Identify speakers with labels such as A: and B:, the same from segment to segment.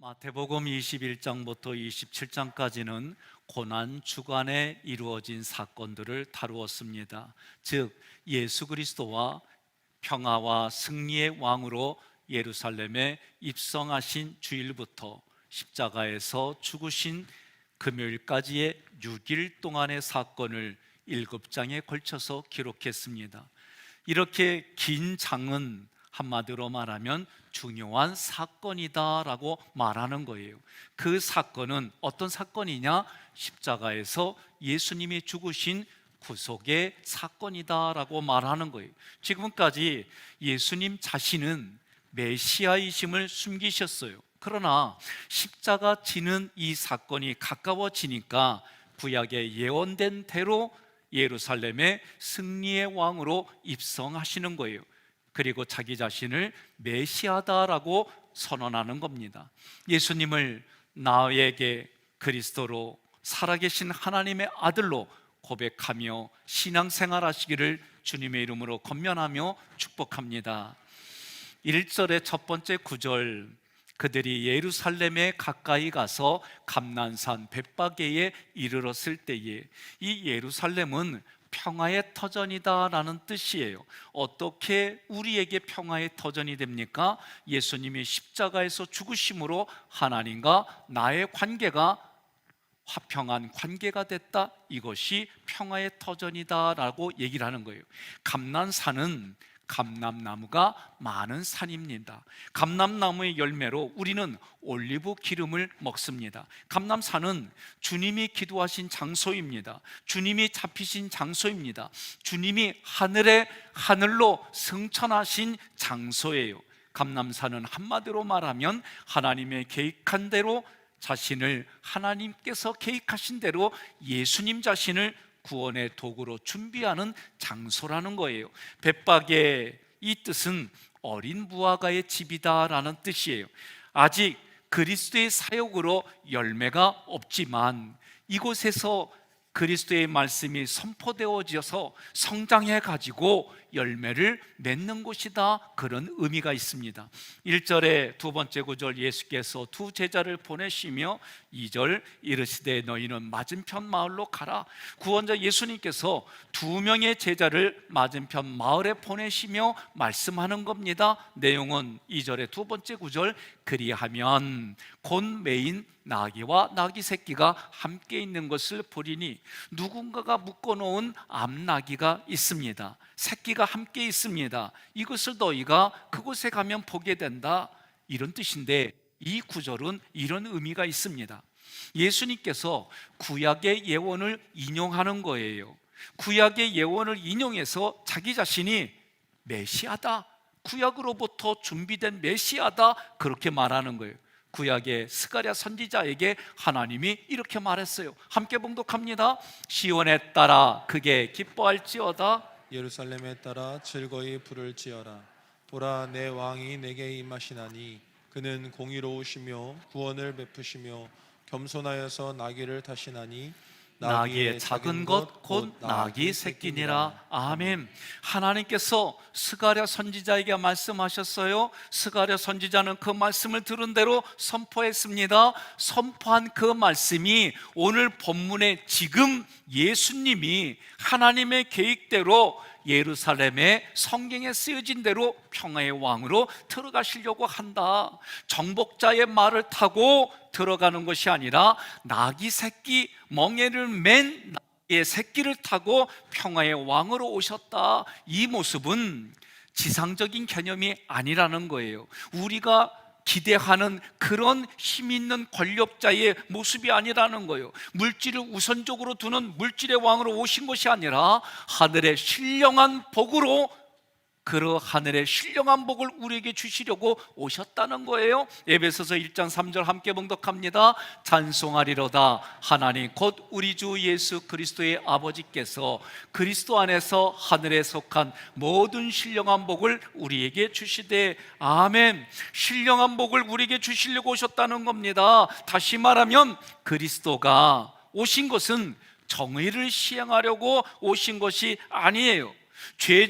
A: 마태복음 21장부터 27장까지는 고난 주간에 이루어진 사건들을 다루었습니다. 즉 예수 그리스도와 평화와 승리의 왕으로 예루살렘에 입성하신 주일부터 십자가에서 죽으신 금요일까지의 6일 동안의 사건을 7장에 걸쳐서 기록했습니다. 이렇게 긴 장은 한마디로 말하면 중요한 사건이다라고 말하는 거예요. 그 사건은 어떤 사건이냐? 십자가에서 예수님이 죽으신 구속의 사건이다라고 말하는 거예요. 지금까지 예수님 자신은 메시아이심을 숨기셨어요. 그러나 십자가 지는 이 사건이 가까워지니까 구약에 예언된 대로 예루살렘의 승리의 왕으로 입성하시는 거예요. 그리고 자기 자신을 메시아다라고 선언하는 겁니다. 예수님을 나에게 그리스도로 살아계신 하나님의 아들로 고백하며 신앙생활 하시기를 주님의 이름으로 권면하며 축복합니다. 1절의 첫 번째 구절, 그들이 예루살렘에 가까이 가서 감난산 벳바게에 이르렀을 때에, 이 예루살렘은 평화의 터전이다라는 뜻이에요. 어떻게 우리에게 평화의 터전이 됩니까? 예수님이 십자가에서 죽으심으로 하나님과 나의 관계가 화평한 관계가 됐다. 이것이 평화의 터전이다라고 얘기를 하는 거예요. 감난산은 감람나무가 많은 산입니다. 감람나무의 열매로 우리는 올리브 기름을 먹습니다. 감람산은 주님이 기도하신 장소입니다. 주님이 잡히신 장소입니다. 주님이 하늘로 승천하신 장소예요. 감람산은 한마디로 말하면 하나님의 계획한 대로 자신을, 하나님께서 계획하신 대로 예수님 자신을 구원의 도구로 준비하는 장소라는 거예요. 벳바게, 이 뜻은 어린 무화과의 집이다라는 뜻이에요. 아직 그리스도의 사역으로 열매가 없지만 이곳에서 그리스도의 말씀이 선포되어져서 성장해 가지고 열매를 맺는 곳이다, 그런 의미가 있습니다. 1절의 두 번째 구절, 예수께서 두 제자를 보내시며 2절 이르시되 너희는 맞은편 마을로 가라. 구원자 예수님께서 두 명의 제자를 맞은편 마을에 보내시며 말씀하는 겁니다. 내용은 2절의 두 번째 구절, 그리하면 곧 메인 나귀와 나귀 새끼가 함께 있는 것을 보리니, 누군가가 묶어놓은 암나귀가 있습니다. 새끼가 함께 있습니다. 이것을 너희가 그곳에 가면 보게 된다, 이런 뜻인데, 이 구절은 이런 의미가 있습니다. 예수님께서 구약의 예언을 인용하는 거예요. 구약의 예언을 인용해서 자기 자신이 메시아다, 구약으로부터 준비된 메시아다, 그렇게 말하는 거예요. 구약의 스가랴 선지자에게 하나님이 이렇게 말했어요. 함께 봉독합니다. 시온에 따라 크게 기뻐할지어다,
B: 예루살렘에 따라 즐거이 부를 지어라. 보라, 내 왕이 내게 임하시나니 그는 공의로우시며 구원을 베푸시며 겸손하여서 나귀를 타시나니
A: 나귀의 작은 것 곧 나귀 새끼니라. 아멘. 하나님께서 스가랴 선지자에게 말씀하셨어요. 스가랴 선지자는 그 말씀을 들은 대로 선포했습니다. 선포한 그 말씀이 오늘 본문에 지금 예수님이 하나님의 계획대로 예루살렘에 성경에 쓰여진 대로 평화의 왕으로 들어가시려고 한다. 정복자의 말을 타고 들어가는 것이 아니라 나귀 새끼, 멍에를 맨 나귀의 새끼를 타고 평화의 왕으로 오셨다. 이 모습은 지상적인 개념이 아니라는 거예요. 우리가 기대하는 그런 힘 있는 권력자의 모습이 아니라는 거예요. 물질을 우선적으로 두는 물질의 왕으로 오신 것이 아니라 하늘의 신령한 복으로, 그 하늘의 신령한 복을 우리에게 주시려고 오셨다는 거예요. 에베소서 1장 3절 함께 봉독합니다. 찬송하리로다 하나님 곧 우리 주 예수 그리스도의 아버지께서 그리스도 안에서 하늘에 속한 모든 신령한 복을 우리에게 주시되. 아멘. 신령한 복을 우리에게 주시려고 오셨다는 겁니다. 다시 말하면 그리스도가 오신 것은 정의를 시행하려고 오신 것이 아니에요. 죄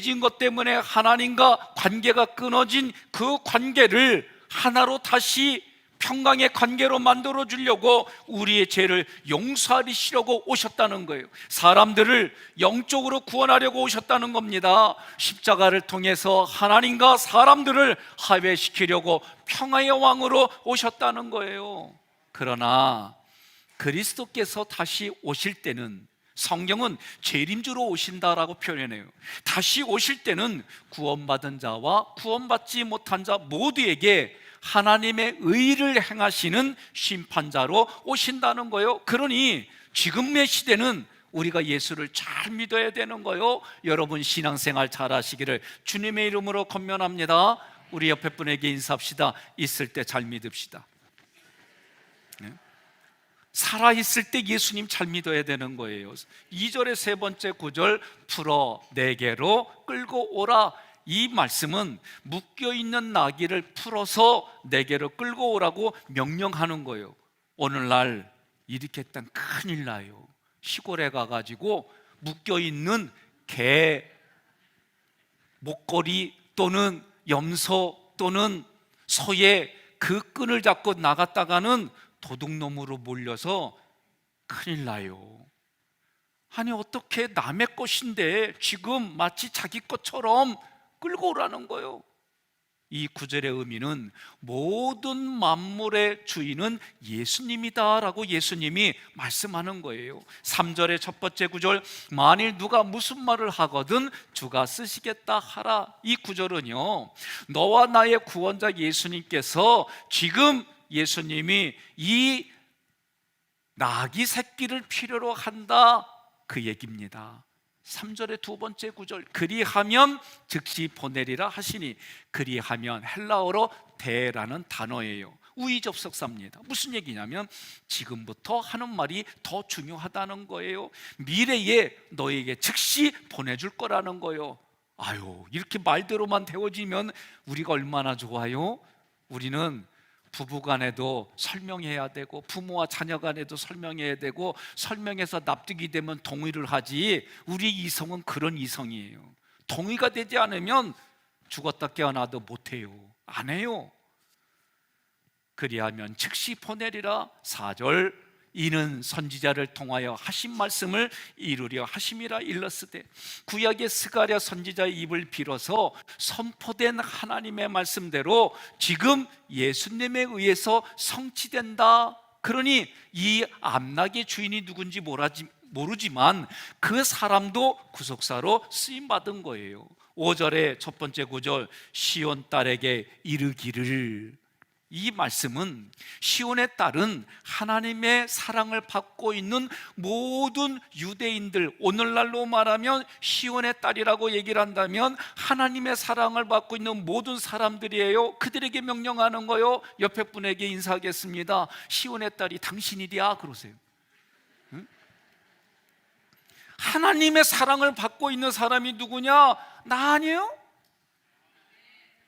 A: 지은 것 때문에 하나님과 관계가 끊어진 그 관계를 하나로 다시 평강의 관계로 만들어 주려고 우리의 죄를 용서하시려고 오셨다는 거예요. 사람들을 영적으로 구원하려고 오셨다는 겁니다. 십자가를 통해서 하나님과 사람들을 화해시키려고 평화의 왕으로 오셨다는 거예요. 그러나 그리스도께서 다시 오실 때는, 성경은 재림주로 오신다라고 표현해요. 다시 오실 때는 구원받은 자와 구원받지 못한 자 모두에게 하나님의 의를 행하시는 심판자로 오신다는 거예요. 그러니 지금의 시대는 우리가 예수를 잘 믿어야 되는 거예요. 여러분 신앙생활 잘 하시기를 주님의 이름으로 권면합니다. 우리 옆에 분에게 인사합시다. 있을 때 잘 믿읍시다. 살아있을 때 예수님 잘 믿어야 되는 거예요. 2절의 세 번째 구절, 풀어 내게로 끌고 오라. 이 말씀은 묶여있는 나귀를 풀어서 내게로 끌고 오라고 명령하는 거예요. 오늘날 이렇게 했다면 큰일 나요. 시골에 가가지고 묶여있는 개 목걸이 또는 염소 또는 소의 그 끈을 잡고 나갔다가는 도둑놈으로 몰려서 큰일 나요. 아니 어떻게 남의 것인데 지금 마치 자기 것처럼 끌고 오라는 거예요. 이 구절의 의미는 모든 만물의 주인은 예수님이다라고 예수님이 말씀하는 거예요. 3절의 첫 번째 구절, 만일 누가 무슨 말을 하거든 주가 쓰시겠다 하라. 이 구절은요, 너와 나의 구원자 예수님께서 지금 예수님이 이 나귀 새끼를 필요로 한다 그 얘기입니다. 3절의 두 번째 구절, 그리하면 즉시 보내리라 하시니, 그리하면 헬라어로 대라는 단어예요. 우의접속사입니다. 무슨 얘기냐면 지금부터 하는 말이 더 중요하다는 거예요. 미래에 너에게 즉시 보내줄 거라는 거예요. 아유, 이렇게 말대로만 되어지면 우리가 얼마나 좋아요? 우리는 부부간에도 설명해야 되고 부모와 자녀간에도 설명해야 되고 설명해서 납득이 되면 동의를 하지, 우리 이성은 그런 이성이에요. 동의가 되지 않으면 죽었다 깨어나도 못해요. 안 해요. 그리하면 즉시 보내리라. 4절, 이는 선지자를 통하여 하신 말씀을 이루려 하심이라 일렀으되, 구약의 스가랴 선지자의 입을 빌어서 선포된 하나님의 말씀대로 지금 예수님에 의해서 성취된다. 그러니 이 암나귀의 주인이 누군지 모르지만 그 사람도 구속사로 쓰임받은 거예요. 5절의 첫 번째 구절, 시온 딸에게 이르기를. 이 말씀은 시온의 딸은 하나님의 사랑을 받고 있는 모든 유대인들, 오늘날로 말하면 시온의 딸이라고 얘기를 한다면 하나님의 사랑을 받고 있는 모든 사람들이에요. 그들에게 명령하는 거요. 옆에 분에게 인사하겠습니다. 시온의 딸이 당신이랴 그러세요. 응? 하나님의 사랑을 받고 있는 사람이 누구냐? 나 아니에요?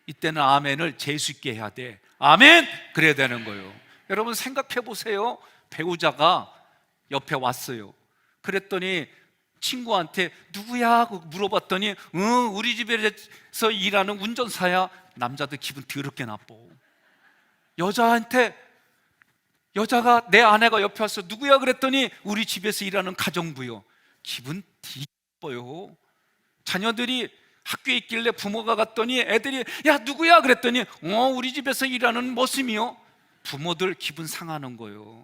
A: 이때는 아멘을 재수 있게 해야 돼. 아멘! 그래야 되는 거예요. 여러분 생각해 보세요. 배우자가 옆에 왔어요. 그랬더니 친구한테 누구야? 하고 물어봤더니 우리 집에서 일하는 운전사야. 남자도 기분 더럽게 나빠. 여자가 내 아내가 옆에 와서 누구야? 그랬더니 우리 집에서 일하는 가정부요. 기분 뒤집어요. 자녀들이 학교에 있길래 부모가 갔더니 애들이 야 누구야? 그랬더니 우리 집에서 일하는 머슴이요. 부모들 기분 상하는 거예요.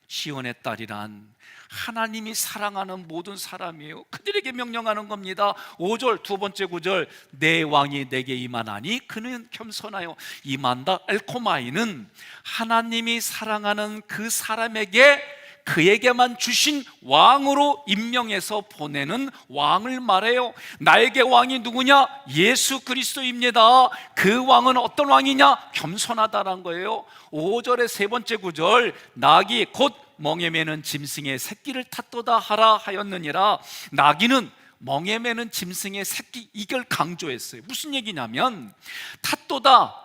A: 시온의 딸이란 하나님이 사랑하는 모든 사람이에요. 그들에게 명령하는 겁니다. 5절 두 번째 구절, 내 왕이 내게 임하나니 그는 겸손하여. 임한다 엘코마이는 하나님이 사랑하는 그 사람에게 그에게만 주신 왕으로 임명해서 보내는 왕을 말해요. 나에게 왕이 누구냐? 예수 그리스도입니다. 그 왕은 어떤 왕이냐? 겸손하다는 거예요. 5절의 세 번째 구절, 나귀 곧 멍에 매는 짐승의 새끼를 탔도다 하라 하였느니라. 나귀는 멍에 매는 짐승의 새끼, 이걸 강조했어요. 무슨 얘기냐면 탔도다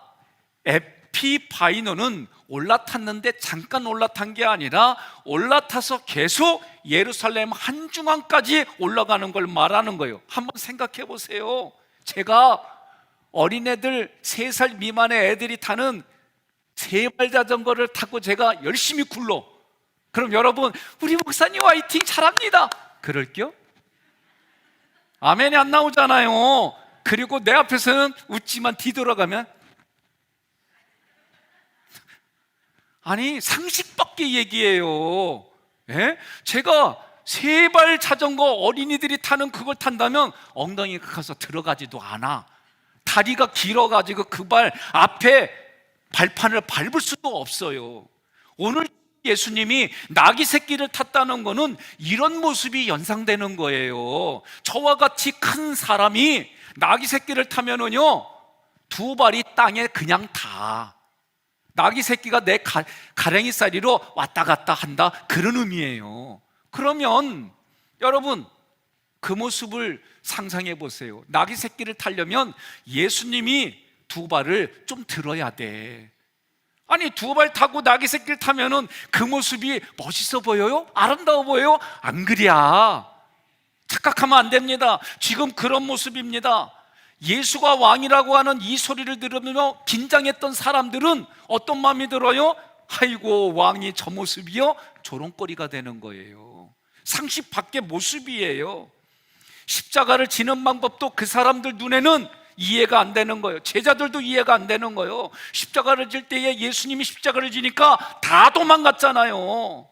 A: 에피바이노는 올라탔는데 잠깐 올라탄 게 아니라 올라타서 계속 예루살렘 한중앙까지 올라가는 걸 말하는 거예요. 한번 생각해 보세요. 제가 어린애들 3살 미만의 애들이 타는 세발 자전거를 타고 제가 열심히 굴러. 그럼 여러분, 우리 목사님 화이팅 잘합니다 그럴게요? 아멘이 안 나오잖아요. 그리고 내 앞에서는 웃지만 뒤돌아가면, 아니 상식 밖의 얘기예요. 예? 제가 세발 자전거 어린이들이 타는 그걸 탄다면 엉덩이가 가서 들어가지도 않아. 다리가 길어가지고 그 발 앞에 발판을 밟을 수도 없어요. 오늘 예수님이 나귀 새끼를 탔다는 거는 이런 모습이 연상되는 거예요. 저와 같이 큰 사람이 나귀 새끼를 타면은요, 두 발이 땅에 그냥 닿아. 나귀 새끼가 내 가랭이 사이로 왔다 갔다 한다, 그런 의미예요. 그러면 여러분, 그 모습을 상상해 보세요. 나귀 새끼를 타려면 예수님이 두 발을 좀 들어야 돼. 아니, 두 발 타고 나귀 새끼를 타면은 그 모습이 멋있어 보여요? 아름다워 보여요? 안 그랴. 착각하면 안 됩니다. 지금 그런 모습입니다. 예수가 왕이라고 하는 이 소리를 들으며 긴장했던 사람들은 어떤 마음이 들어요? 아이고, 왕이 저 모습이요? 조롱거리가 되는 거예요. 상식 밖의 모습이에요. 십자가를 지는 방법도 그 사람들 눈에는 이해가 안 되는 거예요. 제자들도 이해가 안 되는 거예요. 십자가를 질 때에 예수님이 십자가를 지니까 다 도망갔잖아요.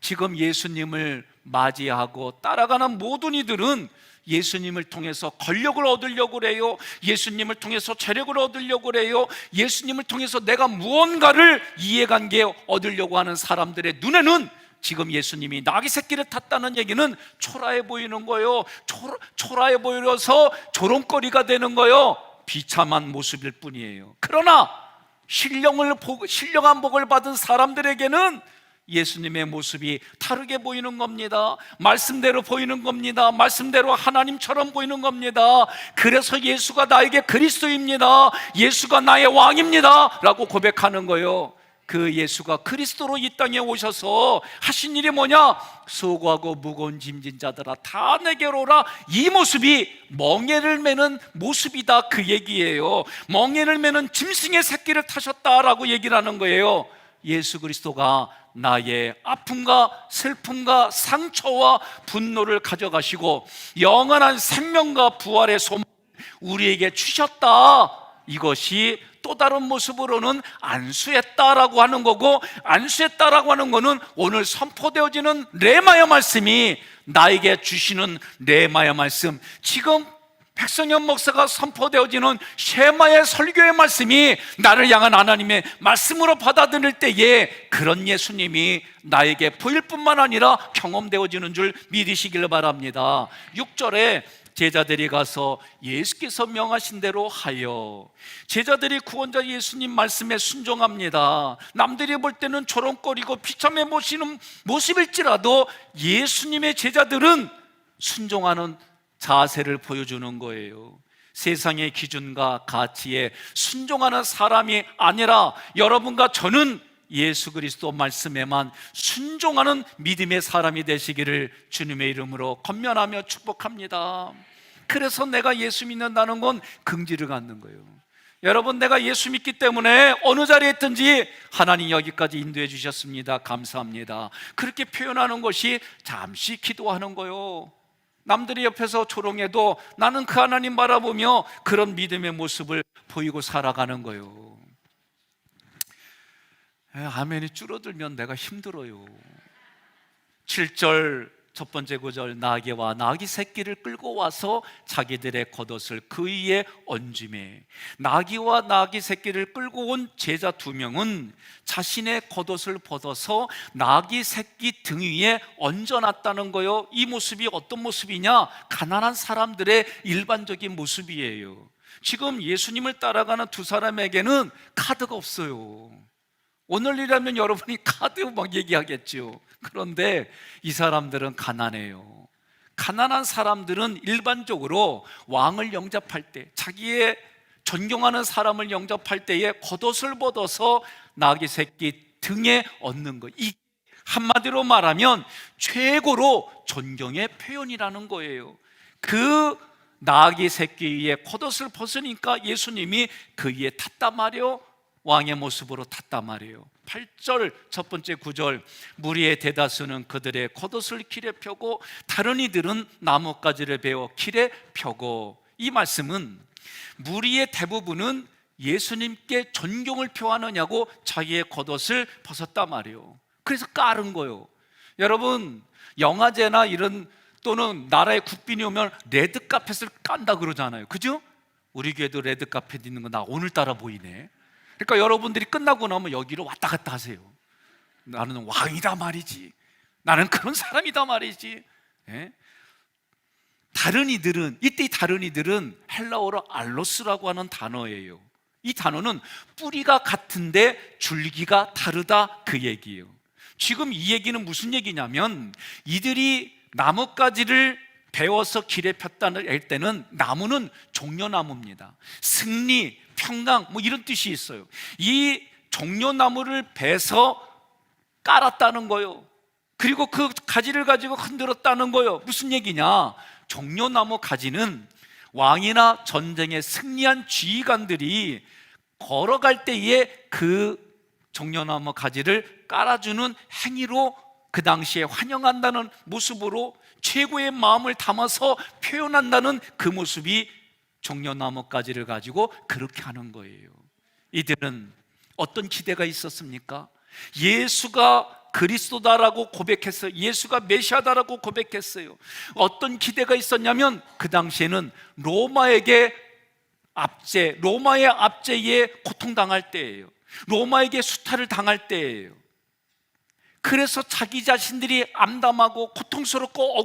A: 지금 예수님을 맞이하고 따라가는 모든 이들은 예수님을 통해서 권력을 얻으려고 그래요. 예수님을 통해서 재력을 얻으려고 그래요. 예수님을 통해서 내가 무언가를 이해관계 얻으려고 하는 사람들의 눈에는 지금 예수님이 나귀 새끼를 탔다는 얘기는 초라해 보이는 거예요. 초라해 보여서 조롱거리가 되는 거예요. 비참한 모습일 뿐이에요. 그러나 신령한 복을 받은 사람들에게는 예수님의 모습이 다르게 보이는 겁니다. 말씀대로 보이는 겁니다. 말씀대로 하나님처럼 보이는 겁니다. 그래서 예수가 나에게 그리스도입니다. 예수가 나의 왕입니다 라고 고백하는 거예요. 그 예수가 그리스도로 이 땅에 오셔서 하신 일이 뭐냐? 수고하고 무거운 짐진 자들아 다 내게로 오라. 이 모습이 멍에를 매는 모습이다, 그 얘기예요. 멍에를 매는 짐승의 새끼를 타셨다라고 얘기를 하는 거예요. 예수 그리스도가 나의 아픔과 슬픔과 상처와 분노를 가져가시고 영원한 생명과 부활의 소망을 우리에게 주셨다. 이것이 또 다른 모습으로는 안수했다라고 하는 거고, 안수했다라고 하는 거는 오늘 선포되어지는 레마의 말씀이 나에게 주시는 레마의 말씀, 지금 백성현 목사가 선포되어지는 쉐마의 설교의 말씀이 나를 향한 하나님의 말씀으로 받아들일 때에 그런 예수님이 나에게 보일 뿐만 아니라 경험되어지는 줄 믿으시길 바랍니다. 6절에 제자들이 가서 예수께서 명하신 대로 하여, 제자들이 구원자 예수님 말씀에 순종합니다. 남들이 볼 때는 조롱거리고 비참해 보시는 모습일지라도 예수님의 제자들은 순종하는 자세를 보여주는 거예요. 세상의 기준과 가치에 순종하는 사람이 아니라 여러분과 저는 예수 그리스도 말씀에만 순종하는 믿음의 사람이 되시기를 주님의 이름으로 권면하며 축복합니다. 그래서 내가 예수 믿는다는 건 긍지를 갖는 거예요. 여러분, 내가 예수 믿기 때문에 어느 자리에 있든지 하나님 여기까지 인도해 주셨습니다, 감사합니다, 그렇게 표현하는 것이 잠시 기도하는 거예요. 남들이 옆에서 조롱해도 나는 그 하나님 바라보며 그런 믿음의 모습을 보이고 살아가는 거예요. 아멘이 줄어들면 내가 힘들어요. 7절 첫 번째 구절, 나귀와 나귀 새끼를 끌고 와서 자기들의 겉옷을 그 위에 얹으매, 나귀와 나귀 새끼를 끌고 온 제자 2명은 자신의 겉옷을 벗어서 나귀 새끼 등 위에 얹어놨다는 거예요. 이 모습이 어떤 모습이냐? 가난한 사람들의 일반적인 모습이에요. 지금 예수님을 따라가는 두 사람에게는 카드가 없어요. 오늘이라면 여러분이 카드 막 얘기하겠죠. 그런데 이 사람들은 가난해요. 가난한 사람들은 일반적으로 왕을 영접할 때, 자기의 존경하는 사람을 영접할 때에 겉옷을 벗어서 나귀 새끼 등에 얹는 거, 이 한마디로 말하면 최고로 존경의 표현이라는 거예요. 그 나귀 새끼 위에 겉옷을 벗으니까 예수님이 그 위에 탔단 말이요. 왕의 모습으로 탔단 말이에요. 8절 첫 번째 구절, 무리의 대다수는 그들의 겉옷을 길에 펴고 다른 이들은 나뭇가지를 베어 길에 펴고, 이 말씀은 무리의 대부분은 예수님께 존경을 표하느냐고 자기의 겉옷을 벗었단 말이에요. 그래서 깔은 거예요. 여러분, 영화제나 이런 또는 나라의 국빈이 오면 레드카펫을 깐다 그러잖아요. 그죠? 우리 교회도 레드카펫 있는 거 나 오늘따라 보이네. 그러니까 여러분들이 끝나고 나면 여기로 왔다 갔다 하세요. 나는 왕이다 말이지, 나는 그런 사람이다 말이지. 예? 다른 이들은, 이때 다른 이들은 헬라어로 알로스라고 하는 단어예요. 이 단어는 뿌리가 같은데 줄기가 다르다, 그 얘기예요. 지금 이 얘기는 무슨 얘기냐면, 이들이 나뭇가지를 베어서 길에 폈다는 할 때는 나무는 종려나무입니다. 승리, 평강 뭐 이런 뜻이 있어요. 이 종려나무를 베서 깔았다는 거예요. 그리고 그 가지를 가지고 흔들었다는 거예요. 무슨 얘기냐? 종려나무 가지는 왕이나 전쟁에 승리한 지휘관들이 걸어갈 때에 그 종려나무 가지를 깔아주는 행위로, 그 당시에 환영한다는 모습으로 최고의 마음을 담아서 표현한다는 그 모습이 종려나무 가지를 가지고 그렇게 하는 거예요. 이들은 어떤 기대가 있었습니까? 예수가 그리스도다라고 고백했어요. 예수가 메시아다라고 고백했어요. 어떤 기대가 있었냐면, 그 당시에는 로마의 압제에 고통당할 때예요. 로마에게 수탈을 당할 때예요. 그래서 자기 자신들이 암담하고 고통스럽고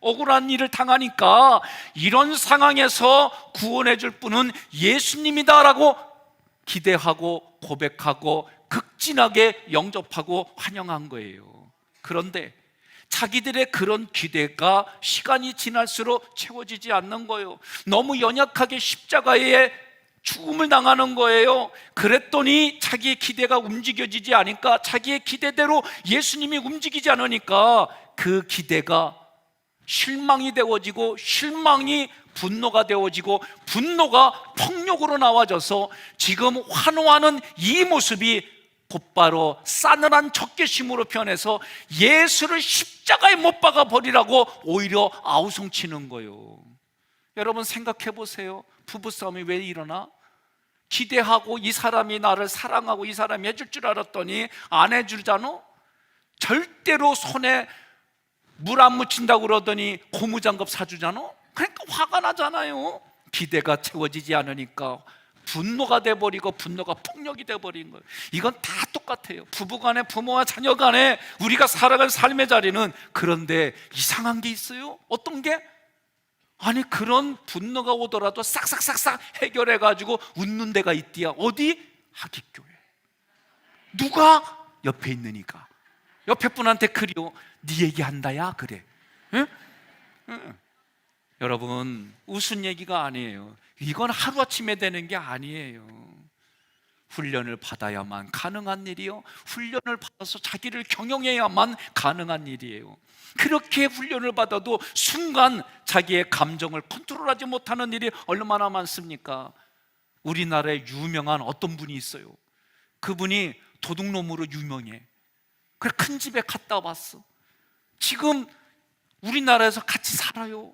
A: 억울한 일을 당하니까, 이런 상황에서 구원해 줄 분은 예수님이다라고 기대하고 고백하고 극진하게 영접하고 환영한 거예요. 그런데 자기들의 그런 기대가 시간이 지날수록 채워지지 않는 거예요. 너무 연약하게 십자가에 죽음을 당하는 거예요. 그랬더니 자기의 기대가 움직여지지 않으니까, 자기의 기대대로 예수님이 움직이지 않으니까 그 기대가 실망이 되어지고, 실망이 분노가 되어지고, 분노가 폭력으로 나와져서 지금 환호하는 이 모습이 곧바로 싸늘한 적개심으로 변해서 예수를 십자가에 못 박아 버리라고 오히려 아우성치는 거예요. 여러분 생각해 보세요. 부부싸움이 왜 일어나? 기대하고 이 사람이 나를 사랑하고 이 사람이 해줄 줄 알았더니 안 해주잖아? 절대로 손에 물 안 묻힌다고 그러더니 고무장갑 사주잖아? 그러니까 화가 나잖아요. 기대가 채워지지 않으니까 분노가 돼버리고, 분노가 폭력이 돼버린 거예요. 이건 다 똑같아요. 부부간에, 부모와 자녀간에 우리가 살아갈 삶의 자리는, 그런데 이상한 게 있어요. 어떤 게? 아니, 그런 분노가 오더라도 싹싹싹싹 해결해가지고 웃는 데가 있디야. 어디? 하객교회. 누가? 옆에 있느니까. 옆에 분한테 그려, 네 얘기한다야 그래. 응? 응. 여러분, 웃은 얘기가 아니에요. 이건 하루아침에 되는 게 아니에요. 훈련을 받아야만 가능한 일이요, 훈련을 받아서 자기를 경영해야만 가능한 일이에요. 그렇게 훈련을 받아도 순간 자기의 감정을 컨트롤하지 못하는 일이 얼마나 많습니까? 우리나라에 유명한 어떤 분이 있어요. 그분이 도둑놈으로 유명해. 그래, 큰 집에 갔다 왔어. 지금 우리나라에서 같이 살아요.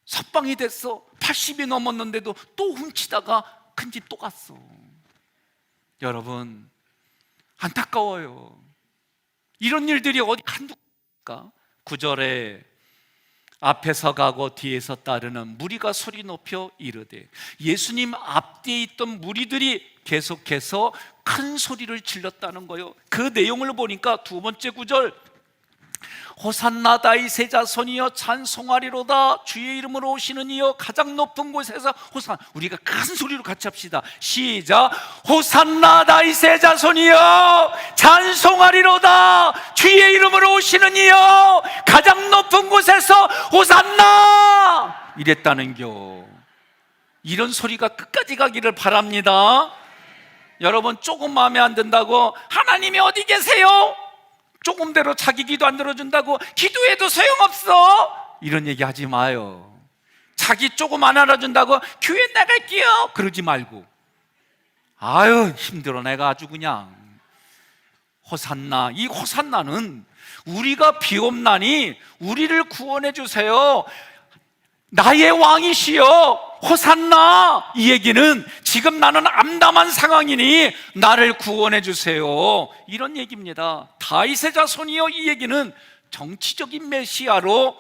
A: 석방이 됐어. 80이 넘었는데도 또 훔치다가 큰 집 또 갔어. 여러분, 안타까워요. 이런 일들이 어디 한두입니까? 9절에 앞에서 가고 뒤에서 따르는 무리가 소리 높여 이르되, 예수님 앞뒤에 있던 무리들이 계속해서 큰 소리를 질렀다는 거예요. 그 내용을 보니까 두 번째 구절, 호산나 다윗의 자손이여 찬송하리로다, 주의 이름으로 오시는 이여 가장 높은 곳에서 호산. 우리가 큰 소리로 같이 합시다. 시작. 호산나 다윗의 자손이여 찬송하리로다, 주의 이름으로 오시는 이여 가장 높은 곳에서 호산나, 이랬다는겨. 이런 소리가 끝까지 가기를 바랍니다. 여러분, 조금 마음에 안 든다고 하나님이 어디 계세요? 조금대로 자기 기도 안 들어준다고 기도해도 소용없어, 이런 얘기 하지 마요. 자기 조금 안 알아준다고 교회 나갈게요 그러지 말고, 아유 힘들어 내가 아주 그냥. 호산나, 이 호산나는 우리가 비옵나니 우리를 구원해 주세요, 나의 왕이시여 호산나, 이 얘기는 지금 나는 암담한 상황이니 나를 구원해 주세요, 이런 얘기입니다. 다윗의 자손이여, 이 얘기는 정치적인 메시아로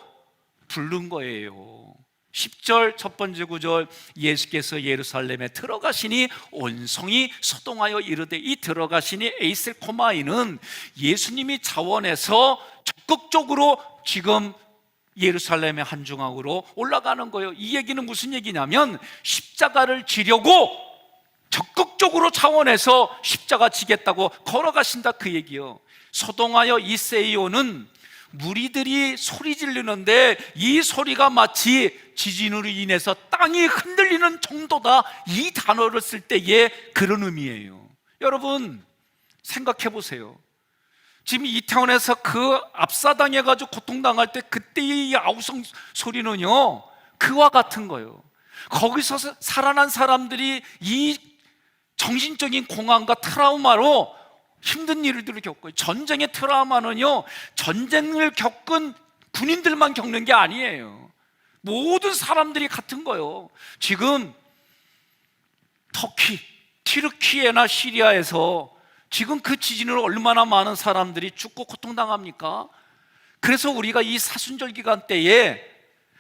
A: 부른 거예요. 10절 첫 번째 구절, 예수께서 예루살렘에 들어가시니 온 성이 소동하여 이르되, 이 들어가시니 에이셀코마이는 예수님이 자원해서 적극적으로 지금 예루살렘의 한 중앙으로 올라가는 거예요. 이 얘기는 무슨 얘기냐면 십자가를 지려고 적극적으로 자원해서 십자가 지겠다고 걸어가신다, 그 얘기요. 소동하여 이세이오는 무리들이 소리 지르는데 이 소리가 마치 지진으로 인해서 땅이 흔들리는 정도다, 이 단어를 쓸 때의 그런 의미예요. 여러분 생각해 보세요. 지금 이태원에서 그 압사당해가지고 고통당할 때 그때의 이 아우성 소리는요, 그와 같은 거예요. 거기서 살아난 사람들이 이 정신적인 공황과 트라우마로 힘든 일들을 겪고요. 전쟁의 트라우마는요, 전쟁을 겪은 군인들만 겪는 게 아니에요. 모든 사람들이 같은 거예요. 지금 터키, 튀르키예나 시리아에서 지금 그 지진으로 얼마나 많은 사람들이 죽고 고통당합니까? 그래서 우리가 이 사순절 기간 때에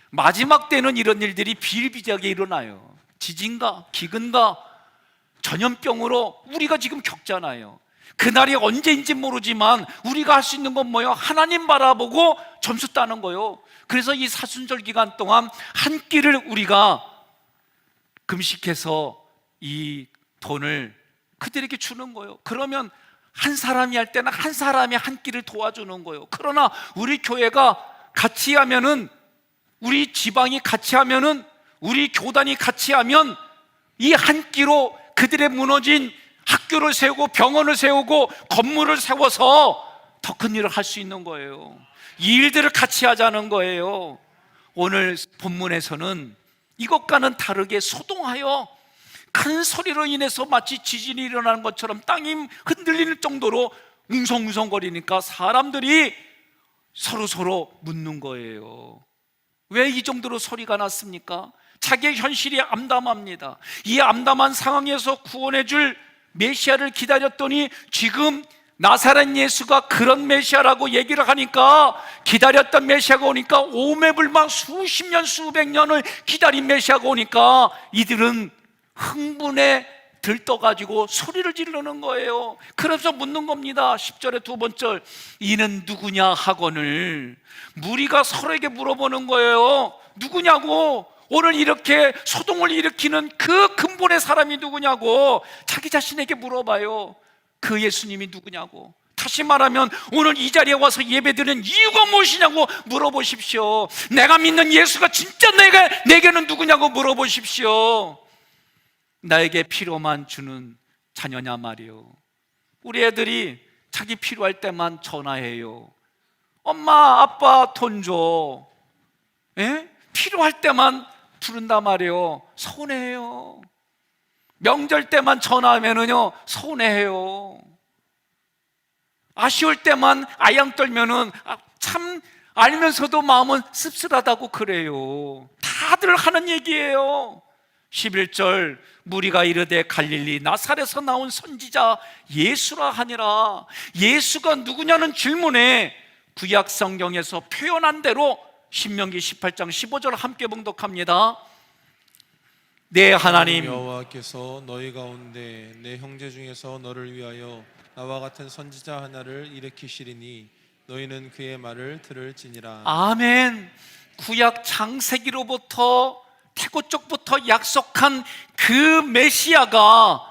A: 마지막 때는 이런 일들이 비일비재하게 일어나요. 지진과 기근과 전염병으로 우리가 지금 겪잖아요. 그날이 언제인지 모르지만 우리가 할 수 있는 건 뭐예요? 하나님 바라보고 점수 따는 거예요. 그래서 이 사순절 기간 동안 한 끼를 우리가 금식해서 이 돈을 그들에게 주는 거예요. 그러면 한 사람이 할 때는 한 사람이 한 끼를 도와주는 거예요. 그러나 우리 교회가 같이 하면은, 우리 지방이 같이 하면은, 우리 교단이 같이 하면 이 한 끼로 그들의 무너진 학교를 세우고 병원을 세우고 건물을 세워서 더 큰 일을 할 수 있는 거예요. 이 일들을 같이 하자는 거예요. 오늘 본문에서는 이것과는 다르게 소동하여 큰 소리로 인해서 마치 지진이 일어나는 것처럼 땅이 흔들리는 정도로 웅성웅성거리니까 사람들이 서로 묻는 거예요. 왜 이 정도로 소리가 났습니까? 자기의 현실이 암담합니다. 이 암담한 상황에서 구원해 줄 메시아를 기다렸더니 지금 나사렛 예수가 그런 메시아라고 얘기를 하니까, 기다렸던 메시아가 오니까, 오매불망 수십 년 수백 년을 기다린 메시아가 오니까 이들은 흥분에 들떠가지고 소리를 지르는 거예요. 그래서 묻는 겁니다. 10절의 두 번째, 이는 누구냐 하거늘, 무리가 서로에게 물어보는 거예요. 누구냐고, 오늘 이렇게 소동을 일으키는 그 근본의 사람이 누구냐고 자기 자신에게 물어봐요. 그 예수님이 누구냐고. 다시 말하면 오늘 이 자리에 와서 예배드리는 이유가 무엇이냐고 물어보십시오. 내가 믿는 예수가 진짜 내게는 누구냐고 물어보십시오. 나에게 필요만 주는 자녀냐 말이요. 우리 애들이 자기 필요할 때만 전화해요. 엄마 아빠 돈 줘. 예? 필요할 때만 부른단 말이에요. 서운해해요. 명절 때만 전화하면은요 서운해해요. 아쉬울 때만 아양 떨면은 참 알면서도 마음은 씁쓸하다고 그래요. 다들 하는 얘기예요. 11절, 무리가 이르되 갈릴리 나사렛에서 나온 선지자 예수라 하니라. 예수가 누구냐는 질문에 구약 성경에서 표현한 대로 신명기 18장 15절 함께 봉독합니다. 내 하나님
B: 여호와께서 너희 가운데 내 형제 중에서 너를 위하여 나와 같은 선지자 하나를 일으키시리니 너희는 그의 말을 들을지니라.
A: 아멘. 구약 창세기로부터 태고 쪽부터 약속한 그 메시아가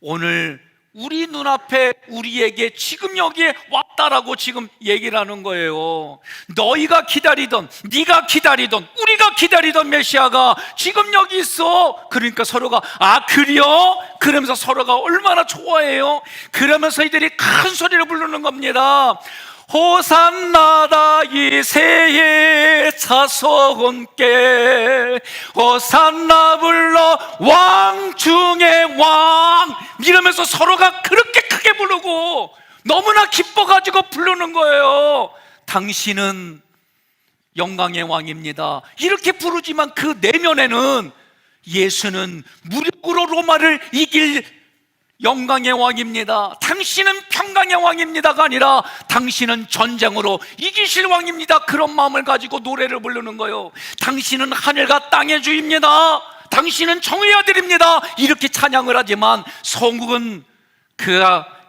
A: 오늘 우리 눈앞에 우리에게 지금 여기에 왔다라고 지금 얘기를 하는 거예요. 너희가 기다리던, 네가 기다리던, 우리가 기다리던 메시아가 지금 여기 있어. 그러니까 서로가 그래요? 그러면서 서로가 얼마나 좋아해요. 그러면서 이들이 큰 소리를 부르는 겁니다. 호산나 다윗의 자손께 호산나 불러 왕 중의 왕, 이러면서 서로가 그렇게 크게 부르고 너무나 기뻐가지고 부르는 거예요. 당신은 영광의 왕입니다, 이렇게 부르지만 그 내면에는 예수는 무력으로 로마를 이길 영광의 왕입니다, 당신은 평강의 왕입니다가 아니라 당신은 전쟁으로 이기실 왕입니다, 그런 마음을 가지고 노래를 부르는 거예요. 당신은 하늘과 땅의 주입니다, 당신은 정의 아들입니다, 이렇게 찬양을 하지만 성국은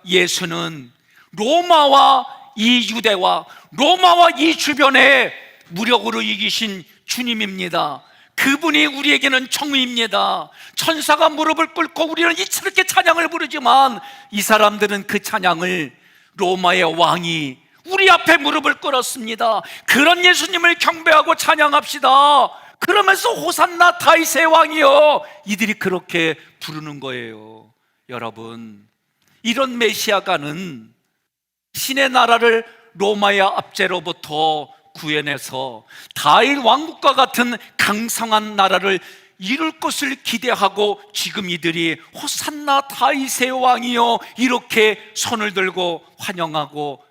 A: 예수는 로마와 이 유대와 로마와 이 주변에 무력으로 이기신 주님입니다. 그분이 우리에게는 정의입니다. 천사가 무릎을 꿇고 우리는 이렇게 찬양을 부르지만 이 사람들은 그 찬양을 로마의 왕이 우리 앞에 무릎을 꿇었습니다, 그런 예수님을 경배하고 찬양합시다, 그러면서 호산나 다윗의 왕이요, 이들이 그렇게 부르는 거예요. 여러분, 이런 메시아가는 신의 나라를 로마의 압제로부터 구해내서 다윗 왕국과 같은 강성한 나라를 이룰 것을 기대하고 지금 이들이 호산나 다윗의 왕이요, 이렇게 손을 들고 환영하고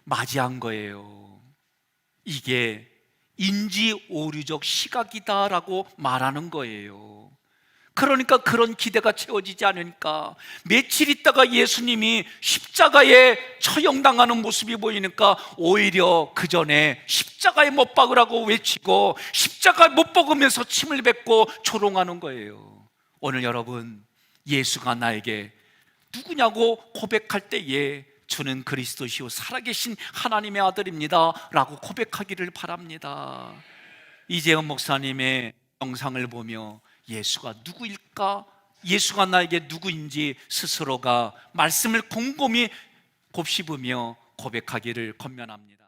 A: 맞이한 거예요. 이게 인지오류적 시각이다라고 말하는 거예요. 그러니까 그런 기대가 채워지지 않으니까 며칠 있다가 예수님이 십자가에 처형당하는 모습이 보이니까 오히려 그 전에 십자가에 못 박으라고 외치고 십자가에 못 박으면서 침을 뱉고 조롱하는 거예요. 오늘 여러분, 예수가 나에게 누구냐고 고백할 때에 주는 그리스도시요 살아계신 하나님의 아들입니다 라고 고백하기를 바랍니다. 이재현 목사님의 영상을 보며 예수가 누구일까? 예수가 나에게 누구인지 스스로가 말씀을 곰곰이 곱씹으며 고백하기를 권면합니다.